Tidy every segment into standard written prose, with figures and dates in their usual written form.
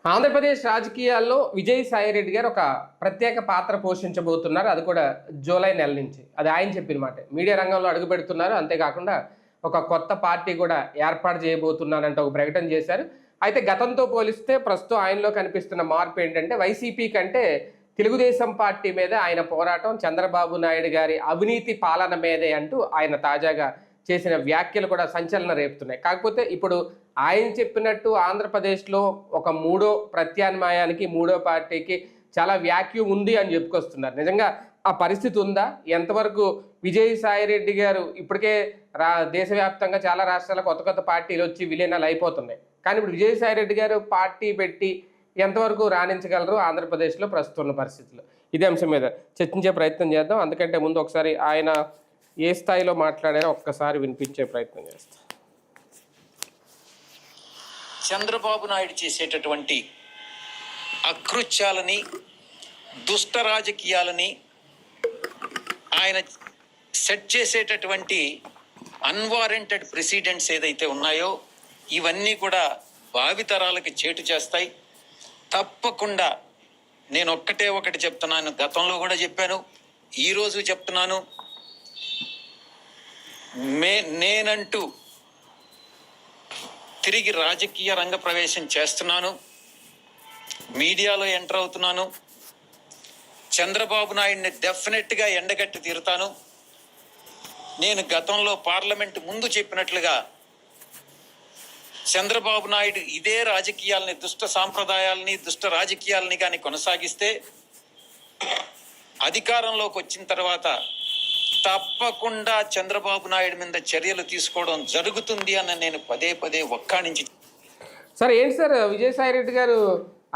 ఆంధ్రప్రదేశ్ రాజకీయాల్లో విజయసాయిరెడ్డి గారు ఒక ప్రత్యేక పాత్ర పోషించబోతున్నారు. అది కూడా జూలై నెల నుంచి. అది ఆయన చెప్పిన మాటే. మీడియా రంగంలో అడుగుపెడుతున్నారు. అంతేకాకుండా ఒక కొత్త పార్టీ కూడా ఏర్పాటు చేయబోతున్నారంటే ఒక ప్రకటన చేశారు. అయితే గతంతో పోలిస్తే ప్రస్తుతం ఆయనలో కనిపిస్తున్న మార్పు ఏంటంటే వైసీపీ కంటే తెలుగుదేశం పార్టీ మీద ఆయన పోరాటం చంద్రబాబు నాయుడు గారి అవినీతి పాలన మీదే అంటూ ఆయన తాజాగా చేసిన వ్యాఖ్యలు కూడా సంచలనం రేపుతున్నాయి. కాకపోతే ఇప్పుడు ఆయన చెప్పినట్టు ఆంధ్రప్రదేశ్లో ఒక మూడో ప్రత్యామ్నాయానికి మూడో పార్టీకి చాలా వ్యాక్యూమ్ ఉంది అని చెప్పుకొస్తున్నారు. నిజంగా ఆ పరిస్థితి ఉందా? ఎంతవరకు విజయసాయిరెడ్డి గారు ఇప్పటికే దేశవ్యాప్తంగా చాలా రాష్ట్రాల కొత్త కొత్త పార్టీలు వచ్చి విలీనాలు అయిపోతున్నాయి. కానీ ఇప్పుడు విజయసాయిరెడ్డి గారు పార్టీ పెట్టి ఎంతవరకు రాణించగలరు ఆంధ్రప్రదేశ్లో ప్రస్తుతం ఉన్న పరిస్థితుల్లో? ఇదే అంశం మీద చర్చించే ప్రయత్నం చేద్దాం. అందుకంటే ముందు ఒకసారి ఆయన ఏ స్థాయిలో మాట్లాడారో ఒక్కసారి వినిపించే ప్రయత్నం చేస్తాం. చంద్రబాబు నాయుడు చేసేటటువంటి అకృత్యాలని, దుష్ట రాజకీయాలని, ఆయన సెట్ చేసేటటువంటి అన్వారెంటెడ్ ప్రెసిడెంట్స్ ఏదైతే ఉన్నాయో ఇవన్నీ కూడా భావితరాలకి చేటు చేస్తాయి. తప్పకుండా నేను ఒకటి చెప్తున్నాను, గతంలో కూడా చెప్పాను, ఈరోజు చెప్తున్నాను. నేనంటూ తిరిగి రాజకీయ రంగ ప్రవేశం చేస్తున్నాను, మీడియాలో ఎంటర్ అవుతున్నాను. చంద్రబాబు నాయుడిని డెఫినెట్గా ఎండగట్టి తీరుతాను. నేను గతంలో పార్లమెంట్ ముందు చెప్పినట్లుగా చంద్రబాబు నాయుడు ఇదే రాజకీయాలని, దుష్ట సాంప్రదాయాలని, దుష్ట రాజకీయాలని కానీ కొనసాగిస్తే అధికారంలోకి వచ్చిన తర్వాత తప్పకుండా చంద్రబాబు నాయుడు మీద చర్యలు తీసుకోవడం జరుగుతుంది అని నేను పదే ఒక్కాణించి. సార్ ఏంటి సార్ విజయసాయిరెడ్డి గారు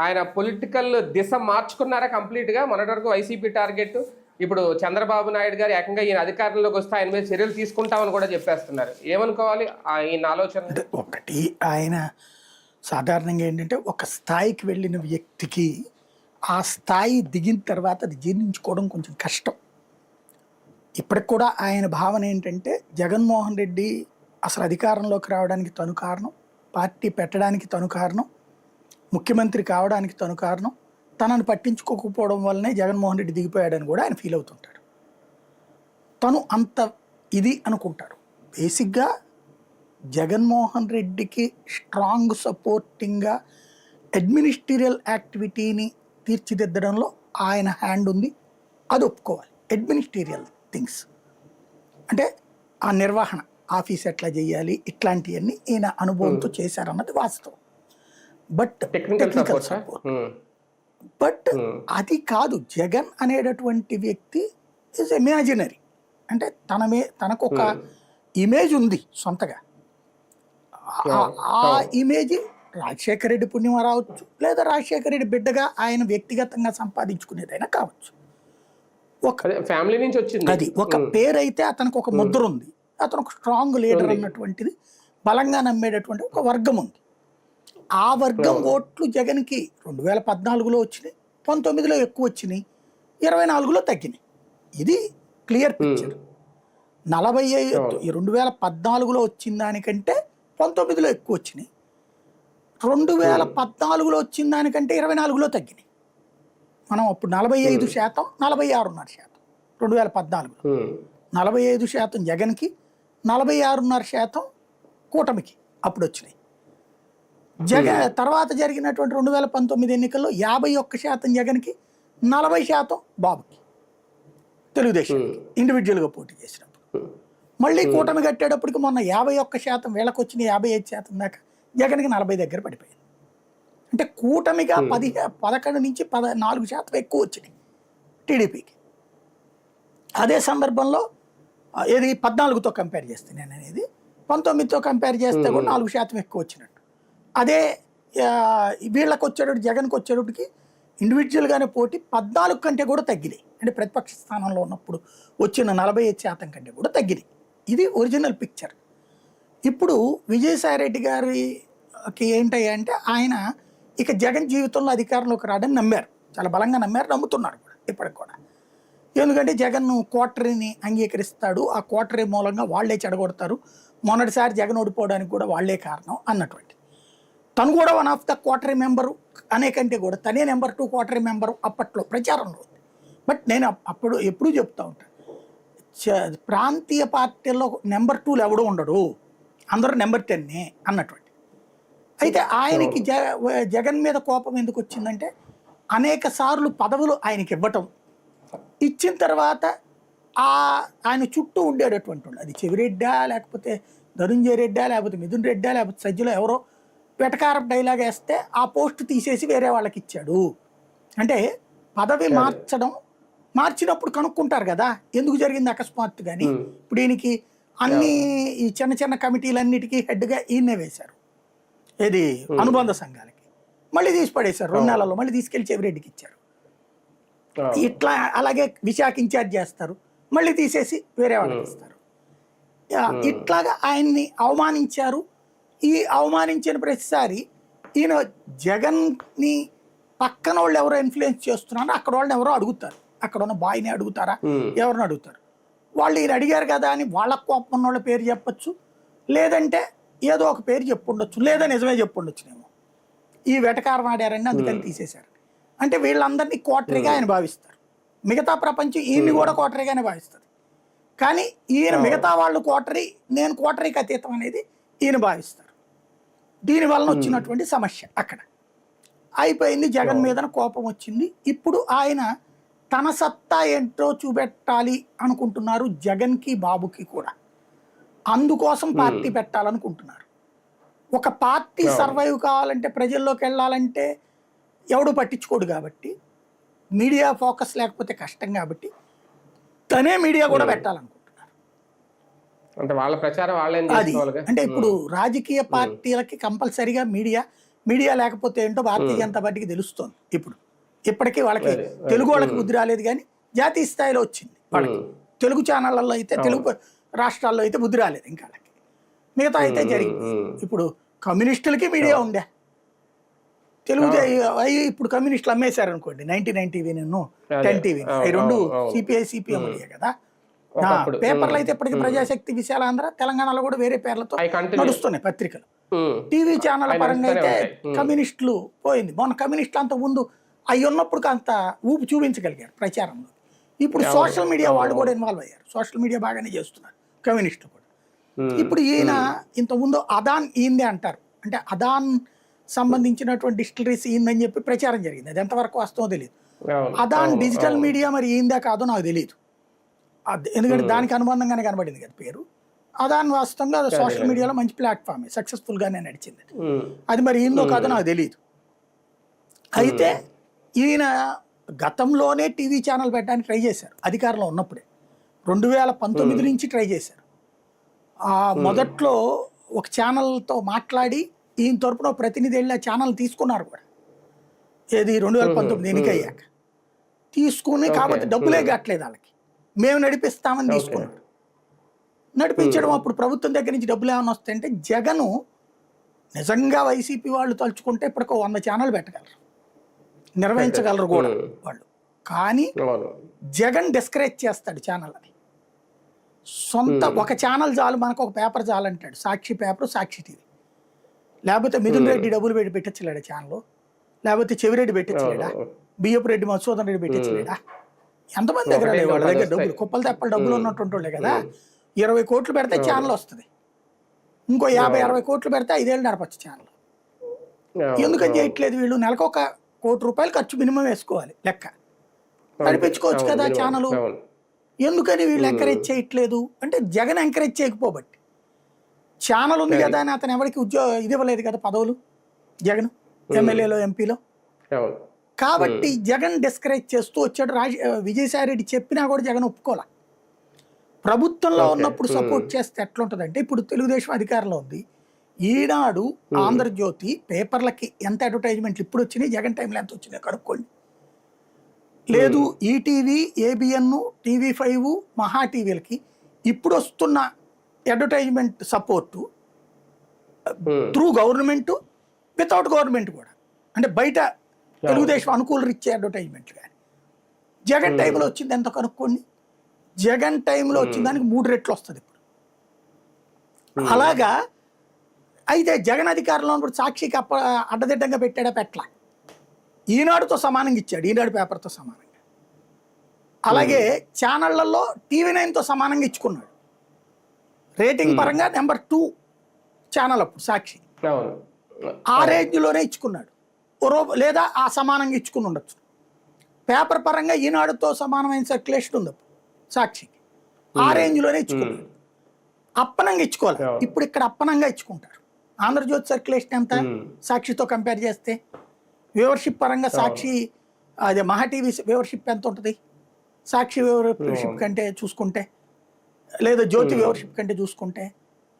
ఆయన పొలిటికల్ దిశ మార్చుకున్నారా కంప్లీట్గా? మొన్నటి వరకు వైసీపీ టార్గెట్, ఇప్పుడు చంద్రబాబు నాయుడు గారు ఏకంగా ఈయన అధికారంలోకి వస్తే ఆయన మీద చర్యలు తీసుకుంటామని కూడా చెప్పేస్తున్నారు. ఏమనుకోవాలి ఈయన ఆలోచన? ఒకటి, ఆయన సాధారణంగా ఏంటంటే ఒక స్థాయికి వెళ్ళిన వ్యక్తికి ఆ స్థాయి దిగిన తర్వాత అది జీర్ణించుకోవడం కొంచెం కష్టం. ఇప్పటికి కూడా ఆయన భావన ఏంటంటే జగన్మోహన్ రెడ్డి అసలు అధికారంలోకి రావడానికి తను కారణం, పార్టీ పెట్టడానికి తను కారణం, ముఖ్యమంత్రి కావడానికి తను కారణం, తనను పట్టించుకోకపోవడం వల్లనే జగన్మోహన్ రెడ్డి దిగిపోయాడని కూడా ఆయన ఫీల్ అవుతుంటాడు. తను అంత ఇది అనుకుంటాడు. బేసిక్గా జగన్మోహన్ రెడ్డికి స్ట్రాంగ్ సపోర్టింగ్గా అడ్మినిస్ట్రేటివ్ యాక్టివిటీని తీర్చిదిద్దడంలో ఆయన హ్యాండ్ ఉంది, అది ఒప్పుకోవాలి. అడ్మినిస్ట్రేటివ్ థింగ్స్ అంటే ఆ నిర్వహణ, ఆఫీస్ ఎట్లా చేయాలి, ఇట్లాంటివన్నీ ఈయన అనుభవంతో చేశారన్నది వాస్తవం. బట్ టెక్నికల్ సపోర్ట్, బట్ అది కాదు. జగన్ అనేటటువంటి వ్యక్తి ఈజ్ ఇమాజినరీ. అంటే తనకు ఒక ఇమేజ్ ఉంది సొంతగా. ఆ ఇమేజ్ రాజశేఖర రెడ్డి పుణ్యం రావచ్చు, లేదా రాజశేఖర రెడ్డి బిడ్డగా ఆయన వ్యక్తిగతంగా సంపాదించుకునేదైనా కావచ్చు. ఒక ఫ్యామిలీ నుంచి వచ్చింది అది ఒక పేరు అయితే అతనికి ఒక ముద్ర ఉంది. అతను ఒక స్ట్రాంగ్ లీడర్ అన్నటువంటిది బలంగా నమ్మేటటువంటి ఒక వర్గం ఉంది. ఆ వర్గం ఓట్లు జగన్కి 2014లో వచ్చినాయి, 19లో ఎక్కువ వచ్చినాయి, 24లో తగ్గినాయి. ఇది క్లియర్ పిక్చర్. 2014లో వచ్చిన దానికంటే 19లో ఎక్కువ వచ్చినాయి, 2014లో వచ్చిన దానికంటే 24లో తగ్గినాయి. మనం అప్పుడు 45%, 46.5% 2014లో 45% జగన్కి, 46.5% కూటమికి అప్పుడు వచ్చినాయి. తర్వాత జరిగినటువంటి 2019 ఎన్నికల్లో 51% జగన్కి, 40% బాబుకి, తెలుగుదేశం ఇండివిజువల్గా పోటీ చేసినప్పుడు. మళ్ళీ కూటమి కట్టేటప్పటికి మొన్న 51% వీళ్ళకి వచ్చిన 55% దాకా జగన్కి 40 దగ్గర పడిపోయింది. అంటే కూటమిగా 11 నుంచి 14% ఎక్కువ వచ్చినాయి టీడీపీకి. అదే సందర్భంలో ఏది 14తో కంపేర్ చేస్తే నేను అనేది 19తో కంపేర్ చేస్తే కూడా 4% ఎక్కువ వచ్చినట్టు. అదే వీళ్ళకి వచ్చేటప్పుడు జగన్కి వచ్చేటప్పటికి ఇండివిజువల్గానే పోటీ 14 కంటే కూడా తగ్గినాయి. అంటే ప్రతిపక్ష స్థానంలో ఉన్నప్పుడు వచ్చిన 45% కంటే కూడా తగ్గినాయి. ఇది ఒరిజినల్ పిక్చర్. ఇప్పుడు విజయసాయిరెడ్డి గారికి ఏంటంటే ఆయన ఇక జగన్ జీవితంలో అధికారంలోకి రావడానికి నమ్మారు, చాలా బలంగా నమ్మారు, నమ్ముతున్నారు కూడా ఇప్పటికి కూడా. ఎందుకంటే జగన్ క్వార్టరీని అంగీకరిస్తాడు, ఆ క్వార్టరీ మూలంగా వాళ్లే చెడగొడతారు, మొన్నటిసారి జగన్ ఓడిపోవడానికి కూడా వాళ్లే కారణం అన్నటువంటి. తను కూడా వన్ ఆఫ్ ద క్వార్టరీ మెంబరు అనే కంటే కూడా తనే నెంబర్ 2 క్వార్టరీ మెంబరు అప్పట్లో ప్రచారంలో ఉంది. బట్ నేను అప్పుడు ఎప్పుడూ చెప్తా ఉంటాను, ప్రాంతీయ పార్టీల్లో నెంబర్ 2 ఎవడో ఉండడు, అందరూ నెంబర్ 10 అన్నటువంటి. అయితే ఆయనకి జగన్ మీద కోపం ఎందుకు వచ్చిందంటే అనేక సార్లు పదవులు ఆయనకి ఇవ్వటం, ఇచ్చిన తర్వాత ఆయన చుట్టూ ఉండేటటువంటి వాళ్ళు, అది చెవిరెడ్డా లేకపోతే ధనుంజయ రెడ్డా లేకపోతే మిథున్ రెడ్డా లేకపోతే సజ్జలో ఎవరో వెటకారం డైలాగ్ వేస్తే ఆ పోస్ట్ తీసేసి వేరే వాళ్ళకి ఇచ్చాడు. అంటే పదవి మార్చినప్పుడు కనుక్కుంటారు కదా ఎందుకు జరిగింది అకస్మాత్తు. కానీ ఇప్పుడు ఈయనకి అన్ని ఈ చిన్న చిన్న కమిటీలన్నిటికీ హెడ్గా ఈయన్నే వేశారు, ఏది అనుబంధ సంఘాలకి. మళ్ళీ తీసి పడేశారు 2 నెలల్లో, మళ్ళీ తీసుకెళ్లి చెవిరెడ్డికి ఇచ్చారు. ఇట్లా అలాగే విశాఖ ఇన్ఛార్జ్ చేస్తారు, మళ్ళీ తీసేసి వేరే వాళ్ళకి ఇస్తారు. ఇట్లాగా ఆయన్ని అవమానించారు. ఈ అవమానించిన ప్రతిసారి ఈయన జగన్ని పక్కన వాళ్ళు ఎవరో ఇన్ఫ్లుయెన్స్ చేస్తున్నారో అక్కడ వాళ్ళని ఎవరో అడుగుతారు, అక్కడ ఉన్న బాయ్ని అడుగుతారా ఎవరిని అడుగుతారు. వాళ్ళు ఈయన అడిగారు కదా అని వాళ్ళ కోపం ఉన్న వాళ్ళ పేరు చెప్పచ్చు, లేదంటే ఏదో ఒక పేరు చెప్పుండొచ్చు, లేదా నిజమే చెప్పుండొచ్చునేమో. ఈ వెటకారం ఆడారని అందుకని తీసేశారు. అంటే వీళ్ళందరినీ క్వార్టరీగా ఆయన భావిస్తారు, మిగతా ప్రపంచం ఈయన్ని కూడా క్వార్టరీగానే భావిస్తుంది. కానీ ఈయన మిగతా వాళ్ళు క్వార్టరీ, నేను క్వార్టరీకి అతీతం అనేది ఈయన భావిస్తారు. దీనివల్ల వచ్చినటువంటి సమస్య అక్కడ అయిపోయింది. జగన్ మీద కోపం వచ్చింది. ఇప్పుడు ఆయన తన సత్తా ఏంటో చూపెట్టాలి అనుకుంటున్నారు, జగన్కి బాబుకి కూడా. అందుకోసం పార్టీ పెట్టాలనుకుంటున్నారు. ఒక పార్టీ సర్వైవ్ కావాలంటే, ప్రజల్లోకి వెళ్ళాలంటే ఎవడు పట్టించుకోడు కాబట్టి, మీడియా ఫోకస్ లేకపోతే కష్టం కాబట్టి తనే మీడియా కూడా పెట్టాలనుకుంటున్నారు. అంటే వాళ్ళ ప్రచారం వాళ్ళేం అది అంటే ఇప్పుడు రాజకీయ పార్టీలకి కంపల్సరీగా మీడియా లేకపోతే ఏంటో భారతీయ జనతా పార్టీకి తెలుస్తోంది. ఇప్పటికీ వాళ్ళకి తెలుగు వాళ్ళకి బుద్ధి రాలేదు, కానీ జాతీయ స్థాయిలో వచ్చింది వాళ్ళకి. తెలుగు ఛానళ్ళల్లో అయితే, తెలుగు రాష్ట్రాల్లో అయితే బుద్ధి రాలేదు ఇంకా వాళ్ళకి, మిగతా అయితే జరిగింది. ఇప్పుడు కమ్యూనిస్టులకి మీడియా ఉండే, తెలుగు ఇప్పుడు కమ్యూనిస్టులు అమ్మేశారు అనుకోండి, 99 టీవీ 10 టీవీ, ఈ రెండు సిపిఐ సిపిఎం ఉండే కదా. పేపర్లు అయితే ఇప్పటికీ ప్రజాశక్తి, విశాలాంధ్ర, తెలంగాణలో కూడా వేరే పేర్లతో నడుస్తున్నాయి పత్రికలు. టీవీ ఛానల్ పరంగా అయితే కమ్యూనిస్టులు పోయింది. మొన్న కమ్యూనిస్టులు అంత ముందు అవి ఉన్నప్పుడు అంత ఊపు చూపించగలిగారు ప్రచారంలో. ఇప్పుడు సోషల్ మీడియా వాళ్ళు కూడా ఇన్వాల్వ్ అయ్యారు, సోషల్ మీడియా బాగానే చేస్తున్నారు కమ్యూనిస్టులు కూడా. ఇప్పుడు ఈయన ఇంతకుముందు అదాన్ ఈందే అంటారు, అంటే అదాన్ సంబంధించినటువంటి డిస్టిలరీస్ ఈందని చెప్పి ప్రచారం జరిగింది. అది ఎంతవరకు వాస్తవం తెలియదు. అదాన్ డిజిటల్ మీడియా మరి ఈందా కాదో నాకు తెలియదు, ఎందుకంటే దానికి అనుబంధంగానే కనబడింది కదా పేరు. అదాన్ వాస్తవంగా సోషల్ మీడియాలో మంచి ప్లాట్ఫామే, సక్సెస్ఫుల్ గానే నడిచింది. అది మరి ఏందో కాదో నాకు తెలియదు. అయితే ఈయన గతంలోనే టీవీ ఛానల్ పెట్టడానికి ట్రై చేశారు, అధికారంలో ఉన్నప్పుడే 2019 నుంచి ట్రై చేశారు. మొదట్లో ఒక ఛానల్తో మాట్లాడి ఈయన తరపున ప్రతినిధి వెళ్ళి ఆ ఛానల్ తీసుకున్నారు కూడా, ఏది 2019 ఎన్నికయ్యాక తీసుకుని. కాబట్టి డబ్బులే కట్టలేదు వాళ్ళకి, మేము నడిపిస్తామని తీసుకున్నారు. నడిపించడం అప్పుడు ప్రభుత్వం దగ్గర నుంచి డబ్బులు ఏమైనా వస్తాయంటే, జగను నిజంగా వైసీపీ వాళ్ళు తలుచుకుంటే ఇప్పటికో 100 ఛానల్ పెట్టగలరు, నిర్వహించగలరు కూడా వాళ్ళు. కానీ జగన్ డిస్కరేజ్ చేస్తాడు ఛానల్ అని. సొంత ఒక ఛానల్ చాలు, మనకు ఒక పేపర్ చాలు అంటాడు, సాక్షి పేపర్, సాక్షి టీవీ. లేకపోతే మిథున్ రెడ్డి డబ్బులు పెట్టి పెట్టచ్చలేడా ఛానల్, లేకపోతే చెవిరెడ్డి పెట్టచ్చలేడా, బియ్యపు రెడ్డి మధుసూదన్ రెడ్డి పెట్టచ్చలేడా. ఎంతమంది దగ్గర వాళ్ళ దగ్గర డబ్బులు, కుప్పలు తెప్పలు డబ్బులు ఉన్నట్టుంటుండే కదా. 20 కోట్లు పెడితే ఛానల్ వస్తుంది, ఇంకో 50-60 కోట్లు పెడితే 5 ఏళ్ళు నడపచ్చు ఛానల్. ఎందుకని చేయట్లేదు వీళ్ళు? నెలకు ₹1 కోటి ఖర్చు మినిమం వేసుకోవాలి లెక్క, నడిపించుకోవచ్చు కదా ఛానల్. ఎందుకని వీళ్ళు ఎంకరేజ్ చేయట్లేదు అంటే, జగన్ ఎంకరేజ్ చేయకపోబట్టి. ఛానల్ ఉంది కదా అని అతను ఎవరికి ఇది ఇవ్వలేదు కదా పదవులు, జగన్ ఎమ్మెల్యేలో ఎంపీలో. కాబట్టి జగన్ డిస్కరేజ్ చేస్తూ వచ్చాడు. విజయసాయి రెడ్డి చెప్పినా కూడా జగన్ ఒప్పుకోలే. ప్రభుత్వంలో ఉన్నప్పుడు సపోర్ట్ చేస్తే ఎట్లుంటుందంటే, ఇప్పుడు తెలుగుదేశం అధికారంలో ఉంది, ఈనాడు, ఆంధ్రజ్యోతి పేపర్లకి ఎంత అడ్వర్టైజ్మెంట్లు ఇప్పుడు వచ్చినాయి, జగన్ టైంలో ఎంత వచ్చినాయి కనుక్కోండి. లేదు ఈటీవీ, ఏబిఎన్, TV5, మహా టీవీలకి ఇప్పుడు వస్తున్న advertisement support through government, without government కూడా, అంటే బయట తెలుగుదేశం అనుకూలు ఇచ్చే అడ్వర్టైజ్మెంట్లు కానీ జగన్ టైంలో వచ్చింది ఎంత కనుక్కోండి. జగన్ టైంలో వచ్చిన దానికి 3 రెట్లు వస్తుంది ఇప్పుడు. అలాగా అయితే జగన్ అధికారంలో ఉన్నప్పుడు సాక్షికి అడ్డదిడ్డంగా పెట్టాడా పెట్టల, ఈనాడుతో సమానంగా ఇచ్చాడు, ఈనాడు పేపర్తో సమానంగా. అలాగే ఛానళ్లలో టీవీ9తో సమానంగా ఇచ్చుకున్నాడు. రేటింగ్ పరంగా నెంబర్ 2 ఛానల్ అప్పుడు సాక్షి, ఆ రేంజ్లోనే ఇచ్చుకున్నాడు. లేదా ఆ సమానంగా ఇచ్చుకుని ఉండొచ్చు. పేపర్ పరంగా ఈనాడుతో సమానమైన సర్క్యులేషన్ ఉంది అప్పుడు సాక్షికి, ఆ రేంజ్లోనే ఇచ్చుకున్నాడు. అప్పనంగా ఇచ్చుకోవాలి. ఇప్పుడు ఇక్కడ అప్పనంగా ఇచ్చుకుంటారు. ఆంధ్రజ్యోతి సర్క్యులేషన్ ఎంత సాక్షితో కంపేర్ చేస్తే? వ్యూవర్షిప్ పరంగా సాక్షి అదే మహా టీవీ వ్యూవర్షిప్ ఎంత ఉంటుంది సాక్షి వ్యూవర్షిప్ కంటే చూసుకుంటే, లేదా జ్యోతి వ్యూవర్షిప్ కంటే చూసుకుంటే?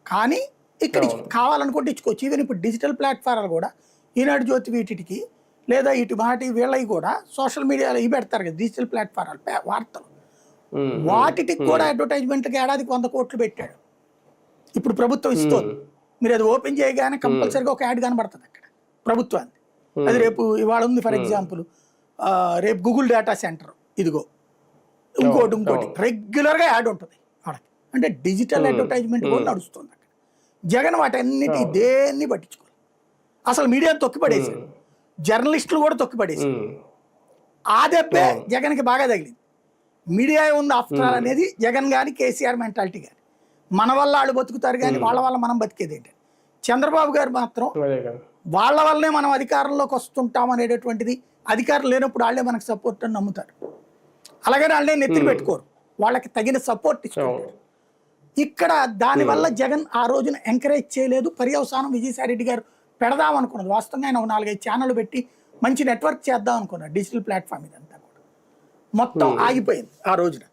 కానీ ఇక్కడ కావాలనుకుంటే ఇచ్చుకోవచ్చు. ఈవెన్ ఇప్పుడు డిజిటల్ ప్లాట్ఫారాలు కూడా ఈనాడు జ్యోతి వీటికి లేదా ఇటు మహా టీవీ వీళ్ళవి కూడా సోషల్ మీడియాలో ఇవి పెడతారు కదా, డిజిటల్ ప్లాట్ఫారాలు వార్తలు, వాటికి కూడా అడ్వర్టైజ్మెంట్కి ఏడాదికి 100 కోట్లు పెట్టాడు. ఇప్పుడు ప్రభుత్వం ఇస్తుంది. మీరు అది ఓపెన్ చేయగానే కంపల్సరీగా ఒక యాడ్ కనబడుతుంది అక్కడ ప్రభుత్వాన్ని. అది రేపు ఇవాళ ఉంది ఫర్ ఎగ్జాంపుల్, రేపు గూగుల్ డేటా సెంటర్ ఇదిగో, ఇంకోటి రెగ్యులర్గా యాడ్ ఉంటుంది వాళ్ళకి. అంటే డిజిటల్ అడ్వర్టైజ్మెంట్ కూడా నడుస్తుంది అక్కడ. జగన్ వాటన్నిటి దేన్ని పట్టించుకోవాలి. అసలు మీడియాను తొక్కిపడేశాడు, జర్నలిస్టులు కూడా తొక్కిపడేశాడు. ఆ దెబ్బే జగన్కి బాగా తగిలింది. మీడియా ఉంది ఆఫ్టర్ ఆల్ అనేది జగన్ కానీ కేసీఆర్ మెంటాలిటీ కానీ. మన వల్ల వాళ్ళు బతుకుతారు కానీ వాళ్ళ వల్ల మనం బతికేది ఏంటి? చంద్రబాబు గారు మాత్రం వాళ్ళ వల్లనే మనం అధికారంలోకి వస్తుంటాం అనేటటువంటిది, అధికారం లేనప్పుడు వాళ్ళే మనకు సపోర్ట్ అని నమ్ముతారు. అలాగే వాళ్ళే నెత్తిని పెట్టుకోరు, వాళ్ళకి తగిన సపోర్ట్ ఇస్తుంటారు. ఇక్కడ దానివల్ల జగన్ ఆ రోజున ఎంకరేజ్ చేయలేదు. పర్యవసానం విజయసాయి రెడ్డి గారు పెడదాం అనుకున్నది. వాస్తవంగా ఆయన ఒక 4-5 ఛానళ్ళు పెట్టి మంచి నెట్వర్క్ చేద్దాం అనుకున్నారు. డిజిటల్ ప్లాట్ఫామ్ ఇదంతా కూడా మొత్తం ఆగిపోయింది ఆ రోజున.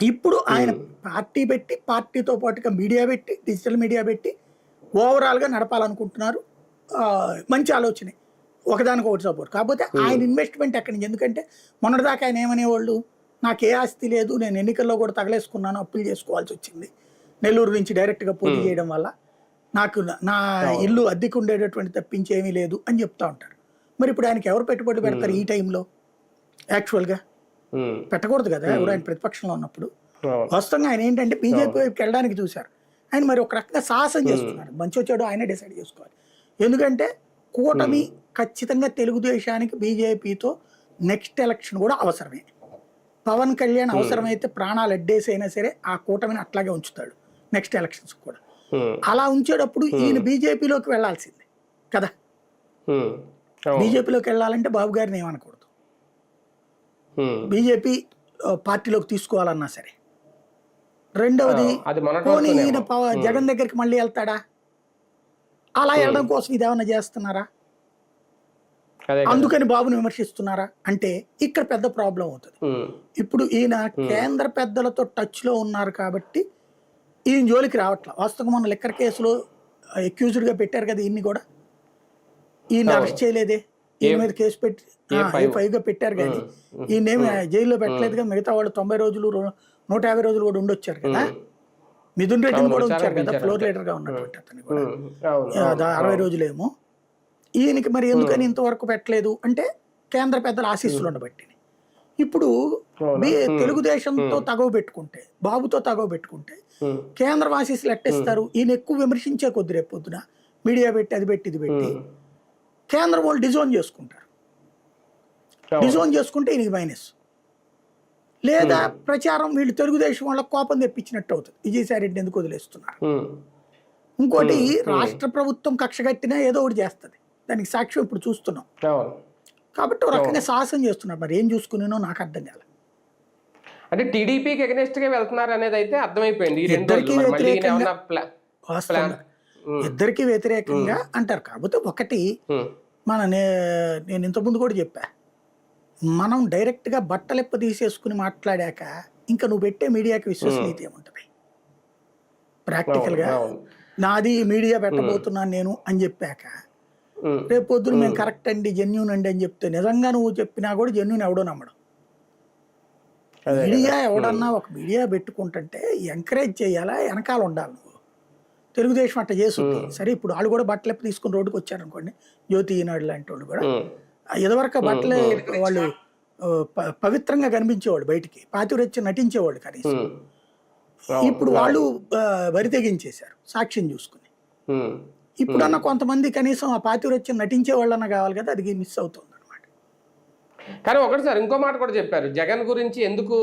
ఇప్పుడు ఆయన పార్టీ పెట్టి, పార్టీతో పాటుగా మీడియా పెట్టి, డిజిటల్ మీడియా పెట్టి ఓవరాల్గా నడపాలనుకుంటున్నారు. మంచి ఆలోచనే, ఒకదానికొకటి సపోర్ట్. కాకపోతే ఆయన ఇన్వెస్ట్మెంట్ ఎక్కడి నుంచి? ఎందుకంటే మొన్నటిదాకా ఆయన ఏమనేవాళ్ళు, నాకు ఏ ఆస్తి లేదు, నేను ఎన్నికల్లో కూడా తగలేసుకున్నాను, అప్పులు చేసుకోవాల్సి వచ్చింది, నెల్లూరు నుంచి డైరెక్ట్గా పోటీ చేయడం వల్ల నాకు నా ఇల్లు అద్దెకు ఉండేటటువంటి తప్పించేమీ లేదు అని చెప్తా ఉంటారు. మరి ఇప్పుడు ఆయనకి ఎవరు పెట్టుబడి పెడతారు ఈ టైంలో? యాక్చువల్గా పెట్టకూడదు కదా ఎవరు, ఆయన ప్రతిపక్షంలో ఉన్నప్పుడు. వాస్తవంగా ఆయన ఏంటంటే బీజేపీ వైపుకి వెళ్ళడానికి చూశారు. ఆయన మరి ఒక రకంగా సాహసం చేస్తున్నారు. మంచి వచ్చాడు ఆయనే డిసైడ్ చేసుకోవాలి. ఎందుకంటే కూటమి ఖచ్చితంగా తెలుగుదేశానికి బీజేపీతో నెక్స్ట్ ఎలక్షన్ కూడా అవసరమే. పవన్ కళ్యాణ్ అవసరమైతే ప్రాణాలు అడ్డేసైనా సరే ఆ కూటమిని అట్లాగే ఉంచుతాడు నెక్స్ట్ ఎలక్షన్స్ కూడా. అలా ఉంచేటప్పుడు ఈయన బీజేపీలోకి వెళ్లాల్సిందే కదా. బీజేపీలోకి వెళ్ళాలంటే బాబు గారిని ఏమనకూడదు, బీజేపీ పార్టీలోకి తీసుకోవాలన్నా సరే. రెండవది, పోనీ ఈయన జగన్ దగ్గరికి మళ్ళీ వెళ్తాడా? అలా వెళ్ళడం కోసం ఇదేమన్నా చేస్తున్నారా? అందుకని బాబుని విమర్శిస్తున్నారా అంటే ఇక్కడ పెద్ద ప్రాబ్లం అవుతుంది. ఇప్పుడు ఈయన కేంద్ర పెద్దలతో టచ్ లో ఉన్నారు కాబట్టి ఈయన జోలికి రావట్లా. వాస్తవంగా మొన్న లిక్కర్ కేసులో అక్యూజ్డ్ గా పెట్టారు కదా, ఈయన్ని కూడా ఈయన అరెస్ట్ చేయలేదే, ఈయన మీద కేసు పెట్టి A5 గా పెట్టారు కానీ ఈయనేమి జైల్లో పెట్టలేదు కదా. మిగతా వాళ్ళు 90 రోజులు 150 రోజులు కూడా ఉండొచ్చారు కదా. మిథున్ రెడ్డిని కూడా ఉంచారు కదా, ఫ్లోర్ లీడర్ గా ఉన్నటువంటి అతన్ని కూడా 60 రోజులేమో. ఈయనకి మరి ఎందుకని ఇంతవరకు పెట్టలేదు అంటే కేంద్ర పెద్దల ఆశీస్సులు ఉండబట్టి. ఇప్పుడు తెలుగుదేశంతో తగవ పెట్టుకుంటే, బాబుతో తగవ పెట్టుకుంటే కేంద్రం ఆశీస్సులు ఎట్టేస్తారు? ఈయన ఎక్కువ విమర్శించే కొద్ది రేపు పొద్దున మీడియా పెట్టి అది పెట్టి ఇది పెట్టి కేంద్రం వాళ్ళు డిజోన్ చేసుకుంటారు. డిజోన్ చేసుకుంటే ఈయనకి మైనస్. లేదా ప్రచారం వీళ్ళు తెలుగుదేశం వాళ్ళకి కోపం తెప్పించినట్టు అవుతుంది. విజయసాయి రెడ్డి ఎందుకు వదిలేస్తున్నారు? ఇంకోటి, రాష్ట్ర ప్రభుత్వం కక్ష కట్టినా ఏదో ఒకటి చేస్తుంది, దానికి సాక్ష్యం ఇప్పుడు చూస్తున్నాం. కాబట్టి ఒక రకంగా సాహసం చేస్తున్నారు. మరి ఏం చూసుకునేనో నాకు అర్థం కాలేదు. అంటే టీడీపీకి అగెనిస్ట్ గా వెళ్తున్నారు అనేది అయితే అర్థమైపోయింది. ఇద్దరికి వ్యతిరేకంగా అంటారు. కాకపోతే ఒకటి, నేను ఇంతకుముందు కూడా చెప్పా, మనం డైరెక్ట్ గా బట్టలెప్ప తీసేసుకుని మాట్లాడాక ఇంకా నువ్వు పెట్టే మీడియాకి విశ్వసనీయత ఏముంటది? ప్రాక్టికల్ గా నాది మీడియా పెట్టబోతున్నాను నేను అని చెప్పాక రేపు పొద్దున మేము కరెక్ట్ అండి, జెన్యూన్ అండి అని చెప్తే నిజంగా నువ్వు చెప్పినా కూడా జెన్యూన్ ఎవడో నమ్మడం. మీడియా ఎవడన్నా ఒక మీడియా పెట్టుకుంటుంటే ఎంకరేజ్ చేయాలా, వెనకాల ఉండాలి. నువ్వు తెలుగుదేశం అట్ట చేస్తుంది సరే. ఇప్పుడు వాళ్ళు కూడా బట్టలెప్ప తీసుకుని రోడ్డుకి వచ్చారు అనుకోండి, జ్యోతి ఈనాడు లాంటి వాళ్ళు కూడా. ఇదివరకు బట్టలు వాళ్ళు పవిత్రంగా కనిపించేవాళ్ళు, బయటికి పాతివ్రత్యం నటించేవాళ్ళు కనీసం. ఇప్పుడు వాళ్ళు వరి తెగించేశారు సాక్ష్యం చూసుకుని. ఉమ్. ఇప్పుడన్నా కొంతమంది కనీసం ఆ పాతివ్రత్యం నటించే వాళ్ళన్నా కావాలి కదా, అది మిస్ అవుతుంది అనమాట. కానీ ఒకటి సార్ ఇంకో మాట కూడా చెప్పారు, జగన్ గురించి ఎందుకు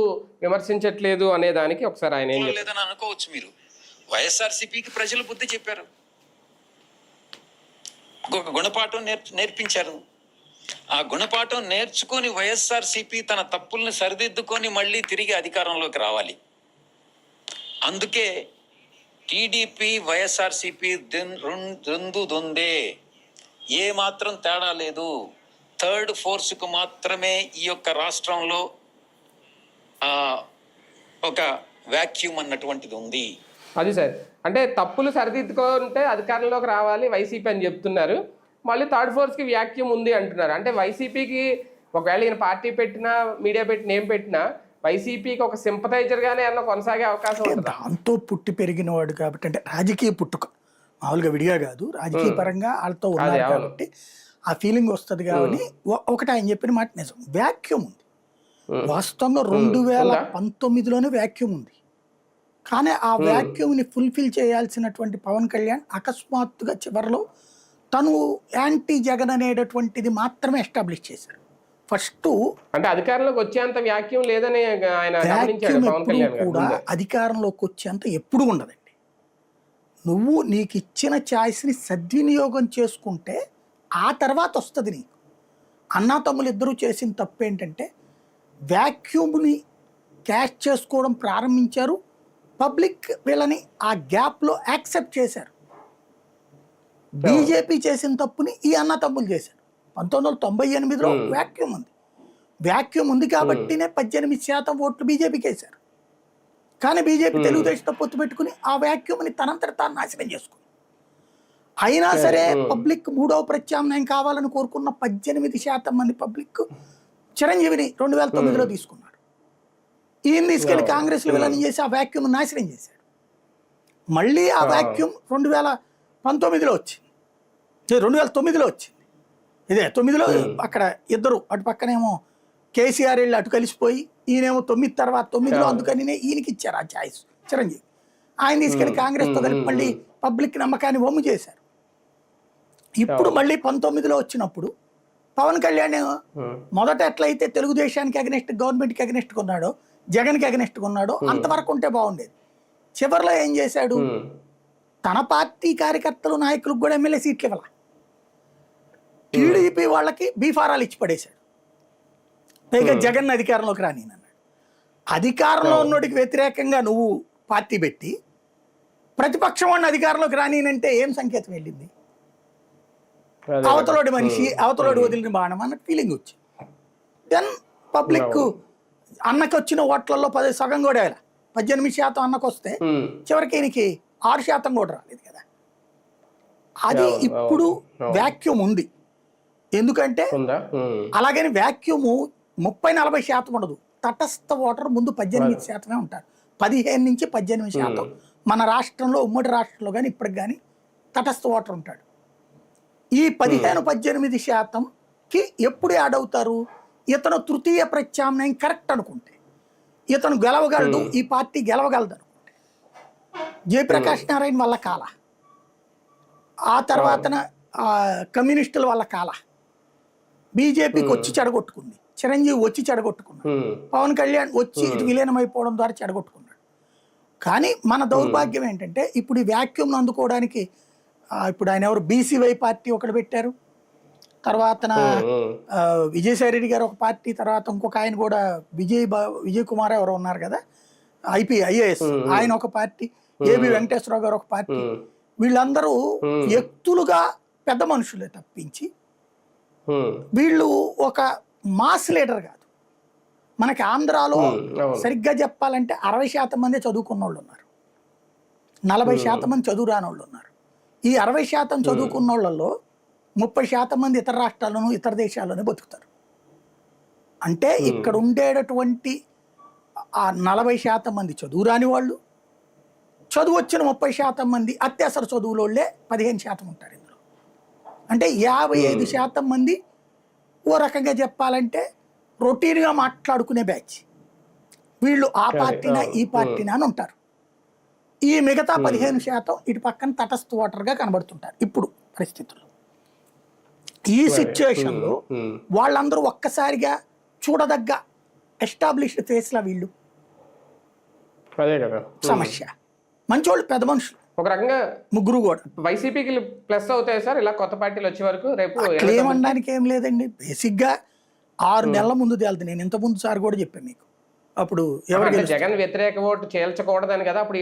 విమర్శించట్లేదు అనే దానికి ఒకసారి ఆయన ఏం చెప్పారు? లేదని అనుకోవచ్చు మీరు. వైఎస్ఆర్సీపీకి ప్రజలు బుద్ధి చెప్పారు, ఒక గుణపాఠం నేర్పించారు. ఆ గుణపాఠం నేర్చుకొని వైఎస్ఆర్సీపీ తన తప్పుల్ని సరిదిద్దుకొని మళ్ళీ తిరిగి అధికారంలోకి రావాలి. అందుకే టీడీపీ వైఎస్ఆర్సీపీ రెండు దొందే, ఏ మాత్రం తేడా లేదు. థర్డ్ ఫోర్స్కు మాత్రమే ఈ యొక్క రాష్ట్రంలో ఒక వాక్యూమ్ అన్నటువంటిది ఉంది. అది సార్, అంటే తప్పులు సరిదిద్దుకుంటే అధికారంలోకి రావాలి వైసీపీ అని చెప్తున్నారు, మళ్ళీ థర్డ్ ఫోర్స్కి వ్యాక్యూమ్ ఉంది అంటున్నారు. అంటే వైసీపీకి ఒకవేళ ఈయన పార్టీ పెట్టినా మీడియా పెట్టినా ఏం పెట్టినా వైసీపీకి ఒక సింపథైజర్గానే అన్న కొనసాగే అవకాశం ఉంటుంది. దాంతో పుట్టి పెరిగిన వాడు కాబట్టి, అంటే రాజకీయ పుట్టుక మామూలుగా విడిగా కాదు, రాజకీయ పరంగా వాళ్ళతో ఉన్నారు కాబట్టి ఆ ఫీలింగ్ వస్తుంది. కాబట్టి ఒకటి ఆయన చెప్పిన మాట నిజం, వ్యాక్యూమ్ ఉంది. వాస్తవంగా 2019లోనే వ్యాక్యూమ్ ఉంది. కానీ ఆ వ్యాక్యూమ్ని ఫుల్ఫిల్ చేయాల్సినటువంటి పవన్ కళ్యాణ్ అకస్మాత్తుగా చివరిలో తను యాంటీ జగన్ అనేటటువంటిది మాత్రమే ఎస్టాబ్లిష్ చేశారు. ఫస్ట్ అంటే అధికారంలోకి వచ్చేంత వ్యాక్యూమ్ లేదని ఆయన గమనించాడు పవన్ కళ్యాణ్ కూడా. అధికారంలోకి వచ్చేంత ఎప్పుడు ఉండదండి. నువ్వు నీకు ఇచ్చిన ఛాయిస్ని సద్వినియోగం చేసుకుంటే ఆ తర్వాత వస్తుంది నీకు. అన్నా తమ్ములు ఇద్దరూ చేసిన తప్పు ఏంటంటే వ్యాక్యూమ్ని క్యాష్ చేసుకోవడం ప్రారంభించారు. పబ్లిక్ వీళ్ళని ఆ గ్యాప్లో యాక్సెప్ట్ చేశారు. బీజేపీ చేసిన తప్పుని ఈ అన్నా తమ్ములు చేశారు. 1998లో వ్యాక్యూమ్ ఉంది. వ్యాక్యూమ్ ఉంది కాబట్టినే 18% ఓట్లు బీజేపీకి వేశారు. కానీ బీజేపీ తెలుగుదేశంతో పొత్తు పెట్టుకుని ఆ వ్యాక్యూమ్ని తనంతట తాను నాశనం చేసుకుంది. అయినా సరే పబ్లిక్ మూడవ ప్రత్యామ్నాయం కావాలని కోరుకున్న 18% మంది పబ్లిక్ చిరంజీవిని 2009లో తీసుకున్నారు. ఈయన తీసుకెళ్లి కాంగ్రెస్లో విలీనం చేసి ఆ వ్యాక్యూమ్ నాశనం చేశాడు. మళ్ళీ ఆ వ్యాక్యూమ్ 2019లో వచ్చింది, 2009లో వచ్చింది. ఇదే 9లో అక్కడ ఇద్దరు అటు పక్కనేమో కేసీఆర్ వెళ్ళి అటు కలిసిపోయి, ఈయనేమో 9 తర్వాత 9లో అందుకని ఈయనకి ఇచ్చారు ఆ ఛాయిస్ చిరంజీవి. ఆయన తీసుకెళ్లి కాంగ్రెస్తో కలిపి మళ్ళీ పబ్లిక్ నమ్మకాన్ని వమ్ము చేశారు. ఇప్పుడు మళ్ళీ 19లో వచ్చినప్పుడు పవన్ కళ్యాణ్ మొదట ఎట్లయితే తెలుగుదేశానికి అగనెస్ట్, గవర్నమెంట్కి అగనెస్ట్ కొన్నాడో, జగన్కి అగనెస్ట్ కొన్నాడో అంతవరకు ఉంటే బాగుండేది. చివరిలో ఏం చేశాడు, తన పార్టీ కార్యకర్తలు నాయకులకు కూడా ఎమ్మెల్యే సీట్లు ఇవ్వాల, టీడీపీ వాళ్ళకి బీఫారాలు ఇచ్చి పడేశాడు. పైగా జగన్ అధికారంలోకి రాని అన్నాడు. అధికారంలో ఉన్నోడికి వ్యతిరేకంగా నువ్వు పార్టీ పెట్టి ప్రతిపక్షం వాడిని అధికారంలోకి రానినంటే ఏం సంకేతం వెళ్ళింది? అవతలోడి మనిషి, అవతలోడి వదిలిన బాణం అన్న ఫీలింగ్ వచ్చింది. దెన్ పబ్లిక్ అన్నకి వచ్చిన ఓట్లలో సగం కూడా 18% అన్నకు వస్తే చివరికి ఈయనకి 6% కూడా రాలేదు కదా. అది ఇప్పుడు వ్యాక్యూమ్ ఉంది. ఎందుకంటే అలాగని వ్యాక్యూము 30-40% ఉండదు. తటస్థ ఓటర్ ముందు 18% ఉంటారు. 15 నుంచి 18% మన రాష్ట్రంలో, ఉమ్మడి రాష్ట్రంలో కానీ ఇప్పటికి కానీ తటస్థ ఓటర్ ఉంటాడు. ఈ 15-18%కి ఎప్పుడు యాడ్ అవుతారు? ఇతను తృతీయ ప్రత్యామ్నాయం కరెక్ట్ అనుకుంటే, ఇతను గెలవగలడు, ఈ పార్టీ గెలవగలదు అనుకుంటే. జయప్రకాష్ నారాయణ వల్ల కాల, ఆ తర్వాత కమ్యూనిస్టుల వల్ల కాల, బీజేపీకి వచ్చి చెడగొట్టుకుంది, చిరంజీవి వచ్చి చెడగొట్టుకున్నాడు, పవన్ కళ్యాణ్ వచ్చి ఇటు విలీనం అయిపోవడం ద్వారా చెడగొట్టుకున్నాడు. కానీ మన దౌర్భాగ్యం ఏంటంటే ఇప్పుడు ఈ వ్యాక్యూమ్ను అందుకోవడానికి ఇప్పుడు ఆయన ఎవరు బీసీవై పార్టీ ఒకటి పెట్టారు, తర్వాత విజయసాయి రెడ్డి గారు ఒక పార్టీ, తర్వాత ఇంకొక ఆయన కూడా విజయ్ కుమార్ ఎవరో ఉన్నారు కదా, IAS ఆయన ఒక పార్టీ, ఏబి వెంకటేశ్వరరావు గారు ఒక పార్టీ. వీళ్ళందరూ వ్యక్తులుగా పెద్ద మనుషులే తప్పించి వీళ్ళు ఒక మాస్ లీడర్ కాదు. మనకి ఆంధ్రాలో సరిగ్గా చెప్పాలంటే 60% మంది చదువుకున్న వాళ్ళు ఉన్నారు, 40% మంది చదువు రాని వాళ్ళు ఉన్నారు. ఈ 60% చదువుకున్న వాళ్ళలో 30% మంది ఇతర రాష్ట్రాల్లోనూ ఇతర దేశాల్లోనే బతుకుతారు. అంటే ఇక్కడ ఉండేటటువంటి ఆ 40% మంది చదువు రాని వాళ్ళు, చదువు వచ్చిన 30% మంది అత్యవసర చదువులోళ్ళే 15% ఉంటారు ఇందులో. అంటే 55% మంది ఓ రకంగా చెప్పాలంటే రొటీన్గా మాట్లాడుకునే బ్యాచ్. వీళ్ళు ఆ పార్టీనా ఈ పార్టీనా అని ఉంటారు. ఈ మిగతా 15% ఇటు పక్కన తటస్థ ఓటర్గా కనబడుతుంటారు ఇప్పుడు పరిస్థితుల్లో. ఈ సిచ్యువేషన్లో వాళ్ళందరూ ఒక్కసారిగా చూడదగ్గ ఎస్టాబ్లిష్డ్ ఫేస్లా వీళ్ళు అదే కదా సమస్య. మంచోళ్ళు, పెద్ద మనుషులు, ఒక రకంగా ముగ్గురు కూడా. వైసీపీకి ప్లస్ అవుతాయి సార్ ఇలా కొత్త పార్టీలు వచ్చే వరకు. రేపు క్లెయిమ్ అనడానికి ఏం లేదండి. బేసిక్గా 6 నెలల ముందు తేలుతుంది. నేను ఇంతకుముందు సార్ కూడా చెప్పాను మీకు. అప్పుడు ఎవరు జగన్ వ్యతిరేక ఓటు చేల్చకూడదని కదా అప్పుడు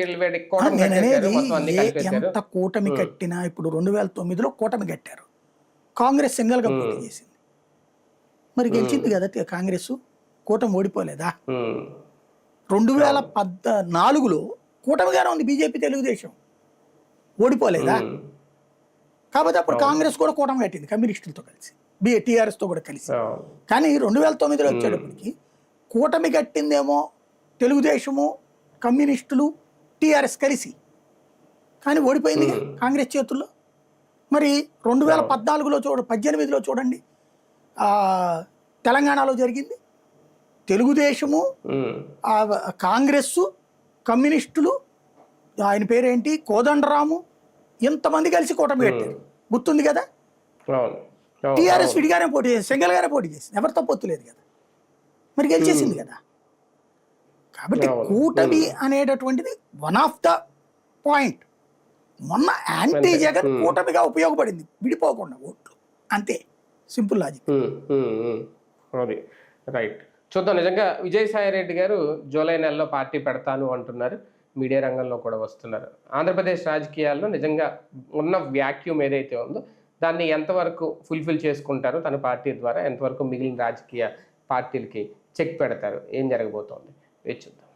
నేను అనేది ఎంత కూటమి కట్టినా ఇప్పుడు 2009లో కూటమి కట్టారు. కాంగ్రెస్ సింగల్గా పోటీ చేసింది, మరి గెలిచింది కదా కాంగ్రెస్. కూటమి ఓడిపోలేదా? 2014లో కూటమిగానే ఉంది బీజేపీ తెలుగుదేశం, ఓడిపోలేదా? కాబట్టి అప్పుడు కాంగ్రెస్ కూడా కూటమి కట్టింది కమ్యూనిస్టులతో కలిసి, టీఆర్ఎస్తో కూడా కలిసి. కానీ 2009లో వచ్చేటప్పటికి కూటమి కట్టిందేమో తెలుగుదేశము, కమ్యూనిస్టులు, టీఆర్ఎస్ కలిసి, కానీ ఓడిపోయింది కాంగ్రెస్ చేతుల్లో. మరి 2014లో 18లో చూడండి తెలంగాణలో జరిగింది. తెలుగుదేశము, కాంగ్రెస్, కమ్యూనిస్టులు, ఆయన పేరేంటి కోదండరాము, ఇంతమంది కలిసి కూటమి కట్టారు, గుర్తుంది కదా. టీఆర్ఎస్ విడిగానే పోటీ చేసింది, సింగల్గానే పోటీ చేసింది, ఎవరితో పొత్తు లేదు కదా, మరి గెలిచేసింది కదా. కాబట్టి కూటమి అనేటటువంటిది వన్ ఆఫ్ ద పాయింట్. మొన్న యాంటీ జగన్ కూటమిగా ఉపయోగపడింది, విడిపోకుండా ఓట్లు, అంతే. Simple logic. అది రైట్. చూద్దాం. నిజంగా విజయసాయి రెడ్డి గారు జూలై నెలలో పార్టీ పెడతాను అంటున్నారు, మీడియా రంగంలో కూడా వస్తున్నారు. ఆంధ్రప్రదేశ్ రాజకీయాల్లో నిజంగా ఉన్న వ్యాక్యూమ్ ఏదైతే ఉందో దాన్ని ఎంతవరకు ఫుల్ఫిల్ చేసుకుంటారో తన పార్టీ ద్వారా, ఎంతవరకు మిగిలిన రాజకీయ పార్టీలకి చెక్ పెడతారు, ఏం జరగబోతోంది వేచి చూద్దాం.